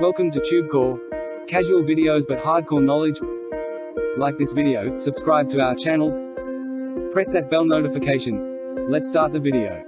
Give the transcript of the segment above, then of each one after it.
Welcome to TubeCore. Casual videos but hardcore knowledge. Like this video, subscribe to our channel, press that bell notification. Let's start the video.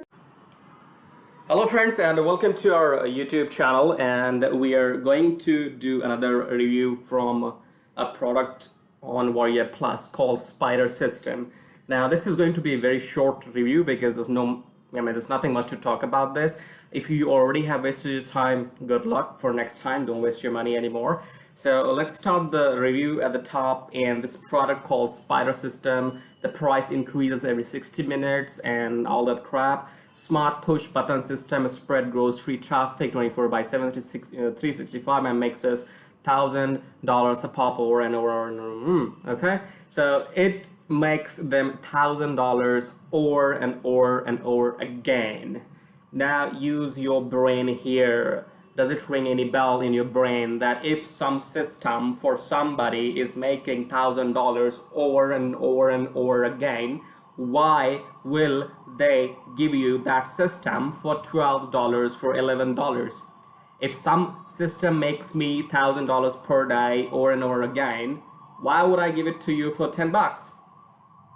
Hello friends, and welcome to our YouTube channel, and we are going to do another review from a product on Warrior Plus called Spyder system. Now this is going to be a very short review because there's nothing much to talk about this. If you already have wasted your time, good luck for next time. Don't waste your money anymore. So let's start the review at the top. And this product called Spyder system, the price increases every 60 minutes and all that crap. Smart push button system, spread grocery traffic 24/7, 365, and makes us $1,000 a pop over and over. Okay, so it makes them $1,000 over and over again. Now use your brain here. Does it ring any bell in your brain that if some system for somebody is making $1,000 over and over again, why will they give you that system for $12, for $11? If some system makes me $1,000 per day over and over again, why would I give it to you for 10 bucks?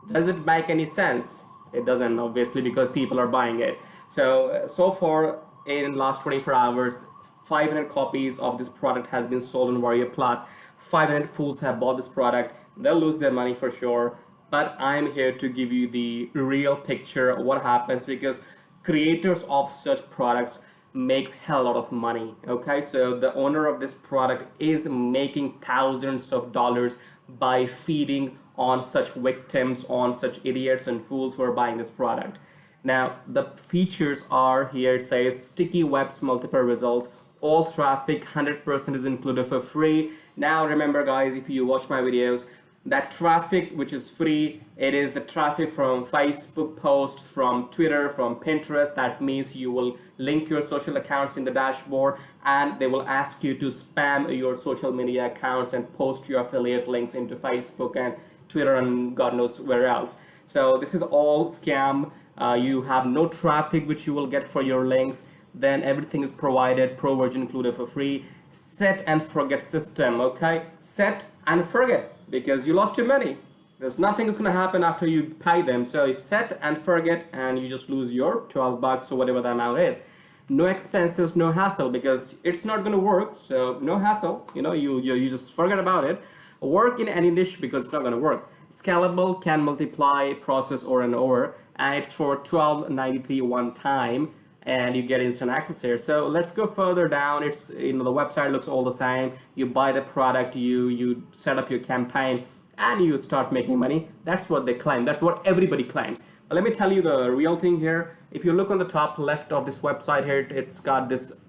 Does it make any sense? It doesn't, obviously, because people are buying it. So far in last 24 hours, 500 copies of this product has been sold on Warrior Plus. 500 fools have bought this product. They'll lose their money for sure. But I'm here to give you the real picture of what happens, because creators of such products makes hell lot of money. Okay, so the owner of this product is making thousands of dollars by feeding on such victims, on such idiots and fools who are buying this product. Now the features are here. It says sticky webs, multiple results, all traffic 100% is included for free. Now remember guys, if you watch my videos, that traffic which is free, it is the traffic from Facebook posts, from Twitter, from Pinterest. That means you will link your social accounts in the dashboard, and they will ask you to spam your social media accounts and post your affiliate links into Facebook and Twitter and God knows where else. So this is all scam. You have no traffic which you will get for your links. Then everything is provided, pro version included for free. Set and forget system. Okay, set and forget, because you lost your money. There's nothing is going to happen after you pay them. So you set and forget, and you just lose your 12 bucks or whatever the amount is. No expenses, no hassle, because it's not going to work. So no hassle. You just forget about it. Work in any niche, because it's not going to work. Scalable, can multiply, process over and over, and it's for $12.93 one time, and you get instant access here. So let's go further down. It's, the website looks all the same. You buy the product, you set up your campaign, and you start making money. That's what they claim. That's what everybody claims. But let me tell you the real thing here. If you look on the top left of this website here, it's got this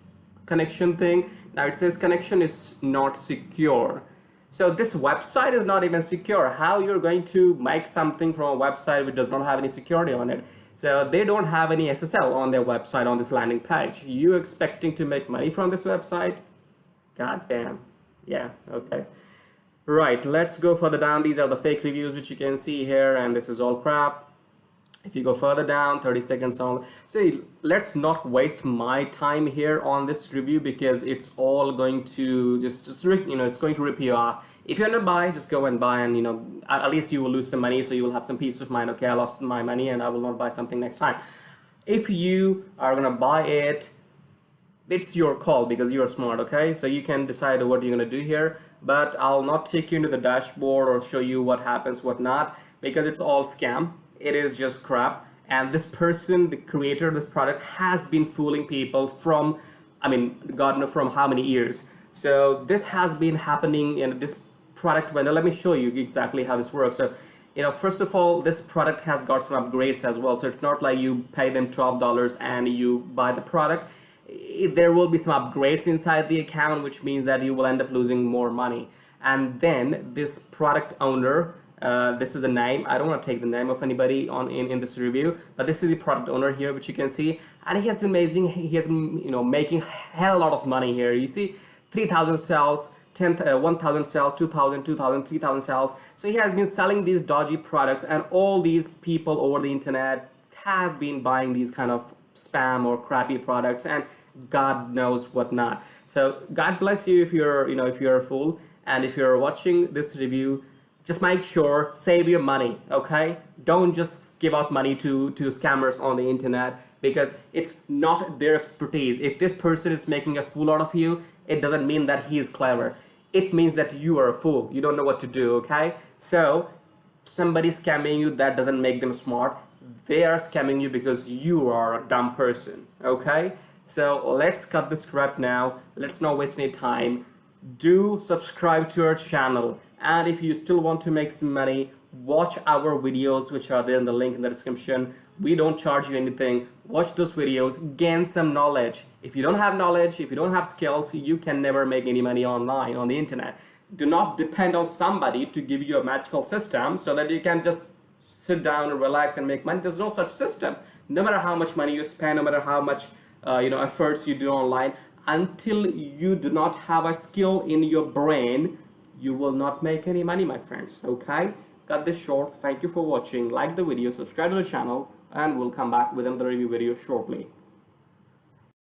connection thing. Now it says connection is not secure. So this website is not even secure. How you're going to make something from a website which does not have any security on it? So they don't have any SSL on their website, on this landing page. You expecting to make money from this website? God damn. Yeah, okay. Right, let's go further down. These are the fake reviews which you can see here, and this is all crap. If you go further down, 30 seconds on. See, let's not waste my time here on this review, because it's all going to it's going to rip you off. If you want to buy, just go and buy, and at least you will lose some money, so you will have some peace of mind. Okay, I lost my money and I will not buy something next time. If you are gonna buy it, it's your call, because you're smart. Okay, so you can decide what you're gonna do here, but I'll not take you into the dashboard or show you what happens, what not, because it's all scam. It is just crap. And this person, the creator of this product, has been fooling people from, God knows from how many years. So this has been happening in this product window. Let me show you exactly how this works. So, first of all, this product has got some upgrades as well. So it's not like you pay them $12 and you buy the product. There will be some upgrades inside the account, which means that you will end up losing more money. And then this product owner, this is the name. I don't want to take the name of anybody in this review, but this is the product owner here, which you can see, and he has been amazing. He has been making hell lot of money here. You see, 3,000 cells, 1,000 cells, 2,000, 2,000, 3,000 cells. So he has been selling these dodgy products, and all these people over the internet have been buying these kind of spam or crappy products and God knows what not. So God bless you if you're, if you're a fool, and if you're watching this review, just make sure save your money, okay? Don't just give out money to scammers on the internet, because it's not their expertise. If this person is making a fool out of you, it doesn't mean that he is clever. It means that you are a fool. You don't know what to do, okay? So somebody scamming you, that doesn't make them smart. They are scamming you because you are a dumb person, okay? So let's cut this crap now. Let's not waste any time. Do subscribe to our channel, and if you still want to make some money, watch our videos which are there in the link in the description. We don't charge you anything. Watch those videos, gain some knowledge. If you don't have knowledge, if you don't have skills, you can never make any money online on the internet. Do not depend on somebody to give you a magical system so that you can just sit down and relax and make money. There's no such system. No matter how much money you spend, no matter how much efforts you do online, until you do not have a skill in your brain, you will not make any money, my friends, okay? Cut this short. Thank you for watching. Like the video, subscribe to the channel, and we'll come back with another review video shortly.